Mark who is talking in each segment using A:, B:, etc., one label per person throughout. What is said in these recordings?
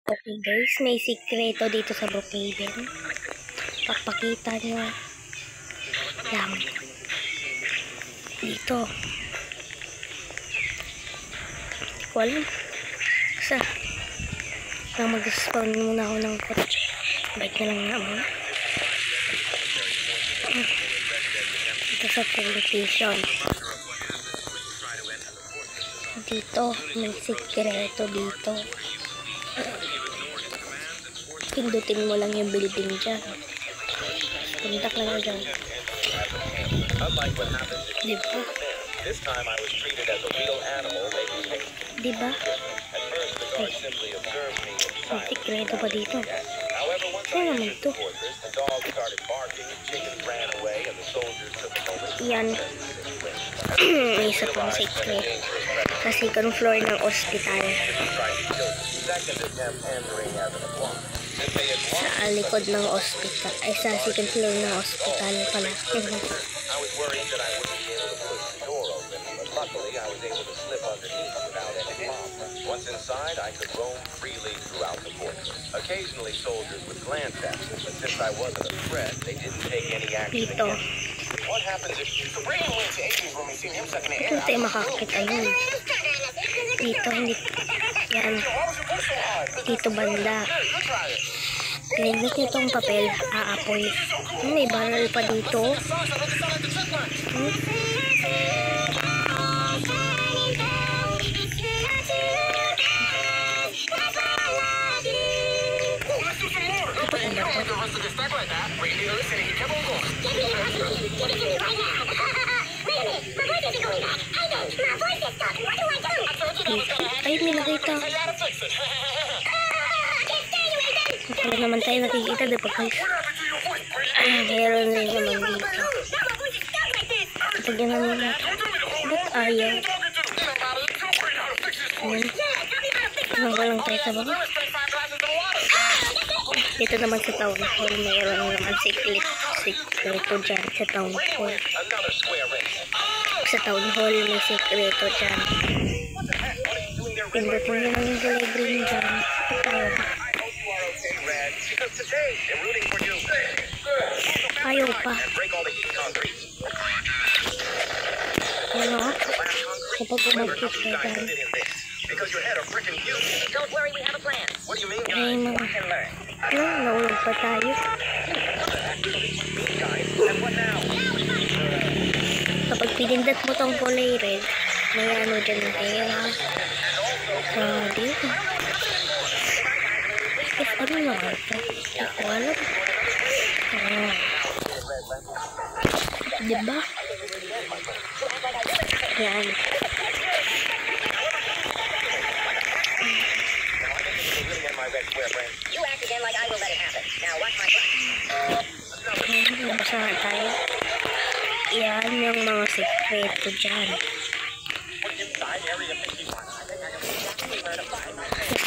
A: Okay guys, may sikreto dito sa Brookhaven. Papakita nyo. Yan. Dito. Hindi ko alam. Basta. Mag-spawn muna ako ng kotse. Bait na lang nga muna. Dito sa television. Dito, may sikreto dito. Pindutin mo lang yung building dyan. Puntak lang na dyan. Diba? Diba? May sikreto pa dito. Saan naman ito? Yan. May isa pang secret. Sa second floor ng ospital. Sa likod ng ospital. Ay, sa second floor ng ospital pala.
B: Luckily, I was able to slip underneath without any problem. Once inside, I could roam freely throughout the fortress. Occasionally, soldiers would glance at me, but since I wasn't a threat, they didn't take any action against me. What happens if you bring him into Aiden's room and see him sucking the air?
A: Ito tayo makakita yun. Dito, hindi. Yan. Dito banda. Pinigit nyo itong papel. Aapoy. May barrel pa dito. Ay, may nakita. Wala naman tayo nakikita, diba guys? Meron rin naman dito. Kapag yan naman natin. Ba't ayaw? Nangga lang tayo sa baba. Dito naman sa town hall, mayroon naman sikreto dyan sa town hall. Sa town hall, may sikreto dyan. Pindutin nyo lang yung kulay green dyan. Ayaw pa. Ano? Kapag umagkit ka dyan. Ay, mga. Naulog pa tayo. Kapag pinindot mo tong kulay red, may ano dyan na pera. Dito. Ano naman ito? Hindi ko alam. Diba? Yan. Nabasa tayo. Yan yung mga sekreto dyan.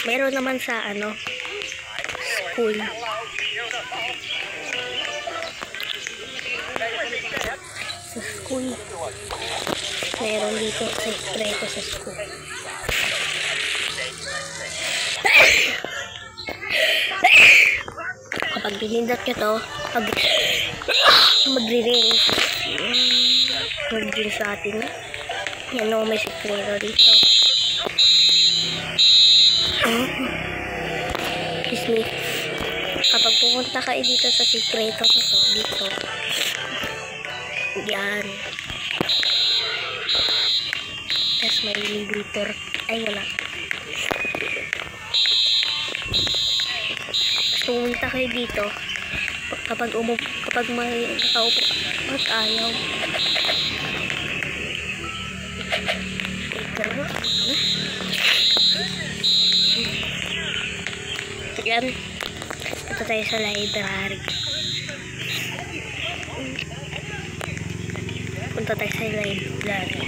A: Meron naman sa ano, school. Sa school. Meron dito sekreto sa school. Kapag binindot nyo to, magre-ring. Mag-ring sa atin. Yan o, may sikreto dito. Excuse me. Kapag pumunta kayo dito sa sikreto ko to, dito. Yan. Tapos may elevator. Ay, wala. Pumunta kayo dito. Kapag may nakaupo, ayaw. Yan. Ito tayo sa library. Punta tayo sa library.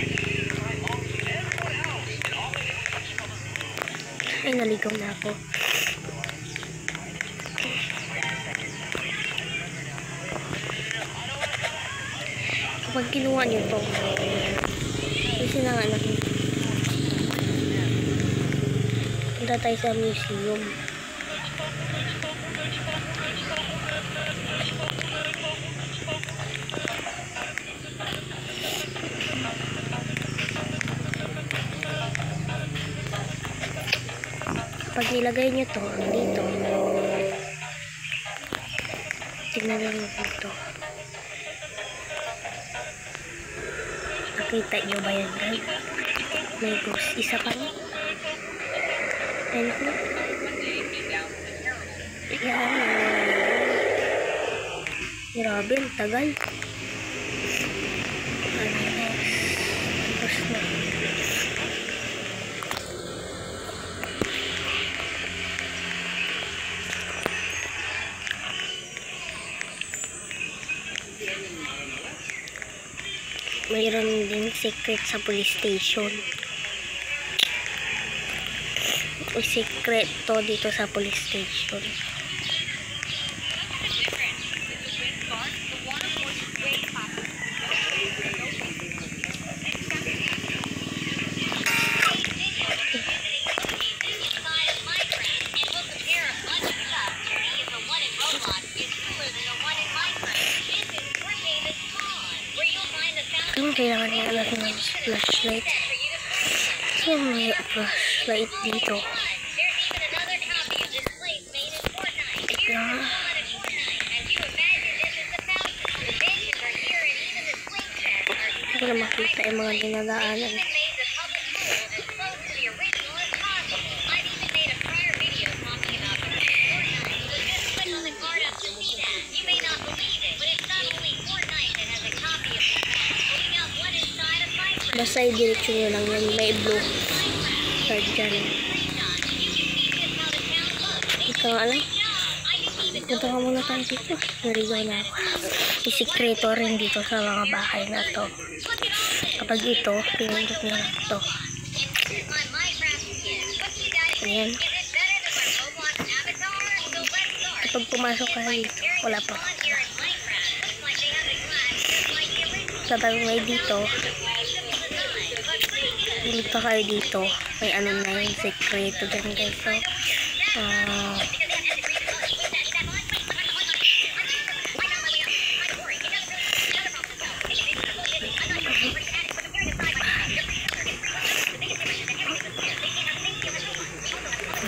A: Ay, naligaw na ako. Kapag kinuha niyo ito, kasi na nga natin. Punta tayo sa museum. Pag nilagay nyo to dito, tingnan nyo dito. Nakita nyo ba yan, guys? May ghost. Isa pa rin. Ayan ko. Yan. Grabe, ang tagal. Tapos na. Mayroon din secret sa police station. May secret to dito sa police station. Kailangan niya alam ng flashlight. So, may flashlight dito. Hindi ko na makita yung mga dinadaanan. Basta i-direction nyo lang yan. May blue card dyan. Ikaw nga lang. Punta ka muna tayo dito. Narigaw na ako. May sikreto rin dito sa mga bahay na to. Kapag ito, pinundot nyo lang ito. Ayan. Kapag pumasok ka dito, wala pa. Kapag may dito, dito kayo dito, may ano na yung sekreto dyan guys. So,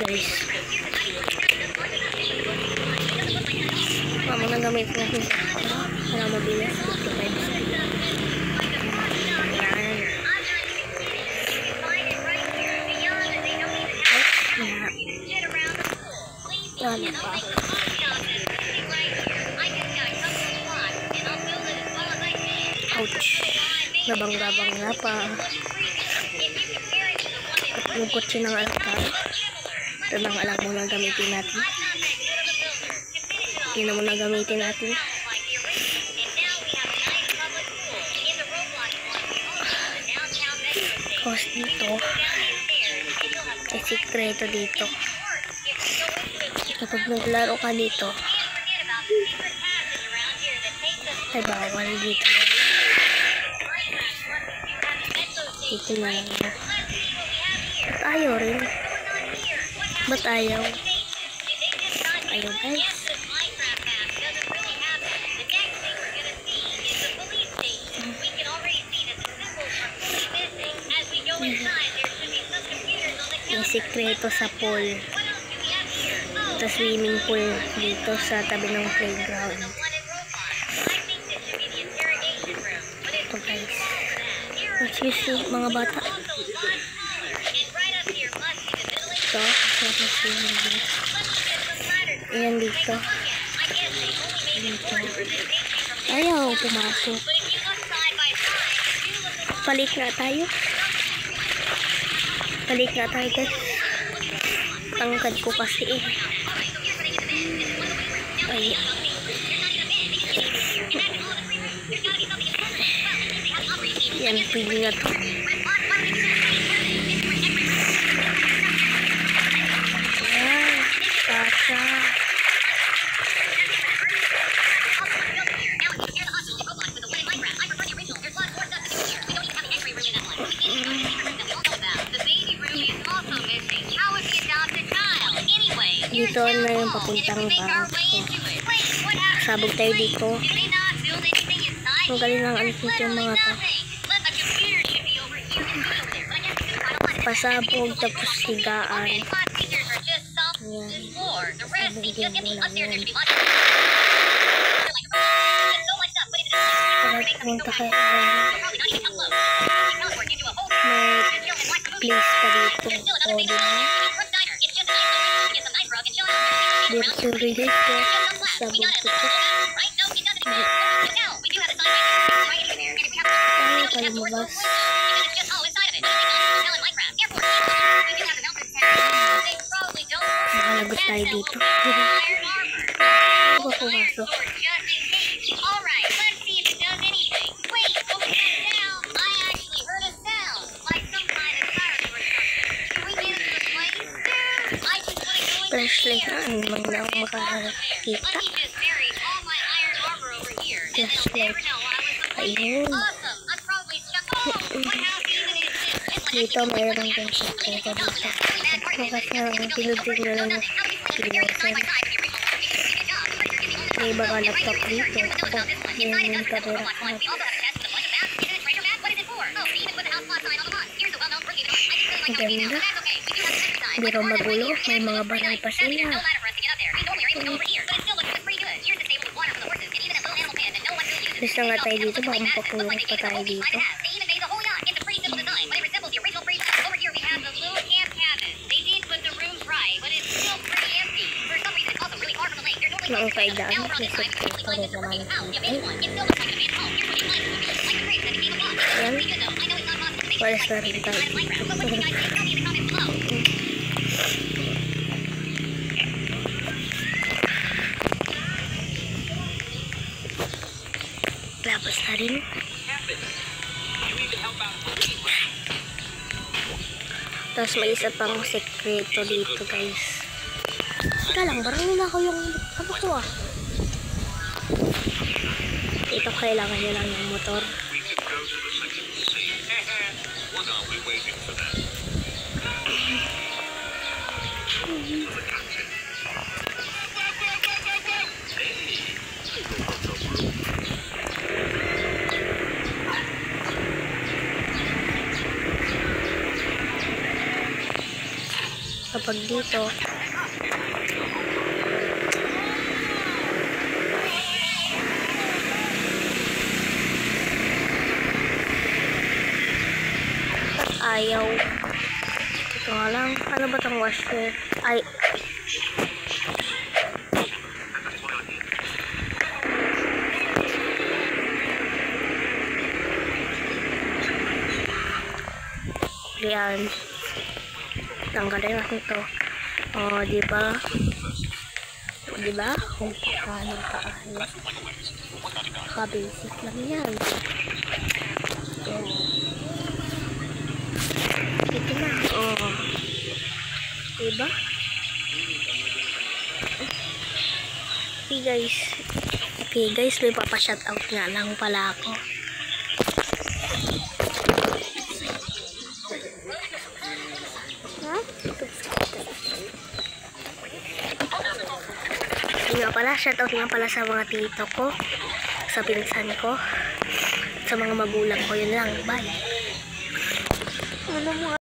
A: guys, mamo na gamit natin para mabilis 55 speed. Ano pa? Ouch. Gabang-gabang nga pa. Yung kotse ng altar. Ito nang alam mo na gamitin natin. Hindi na muna gamitin natin. Tapos dito. May sikreto dito. Kapag naglaro ka dito, ay bawal dito. Dito na lang na. Ba't ayaw rin? Ba't ayaw? Ayaw guys. May sikreto sa pool. Sa swimming pool dito sa tabi ng playground. Ito guys. Excuse mga bata. Ito. Sa swimming pool. Ayan dito. Dito. Ayaw pumasok. Palit na tayo. Palit na tayo guys. Tangkad ko kasi eh. Ay. Yan, pwede na to. Ayan, Sasha. Dito Ito na yung papuntang bangko. Sabog tayo dito. Ang galing ng alis nito yung mga to. Pasabog tapos higaan. Ayan. Sabog yung mula yan. Para pumunta kayo. May place pa dito. O, diba? Dito rin ito. Sabog ito. Tayo ka lumabas. Nakalagot tayo dito. Ano ba pumasok? Flashlight na. Hindi na ako makakita. Flashlight. Ayun. Dito mayroon din sa dito. Makas na lang. Tinudin na lang yung pinasan. May iba ka laptop dito. Yun yung kamera ka. Ang ganda. Pero magulo. May mga banay pa sila. Basta nga tayo dito. Baka mapakulong pa tayo dito. Noong kaidaan, nasip ko pa rin naman dito. Ayan. Walas na rin tayo dito. Labas na rin. Tapos may isa pang sekreto dito, guys. Teka lang, barangin ako yung ano ko ah. Ito kailangan nyo lang ng motor. Kapag dito ayaw. Ito nga lang. Ano ba itong washer? Ay. Yan. Tanggalin natin ito. O, diba? Diba? Kung paano kaano. Ka-basic lang yan. Yan. Ito na. Oh. Diba? Okay guys. Okay guys, may papashoutout nga lang pala ako. Nga pala, shoutout nga pala sa mga tito ko, sa pinsan ko, sa mga magulang ko. Yun lang. Bye. Ano mo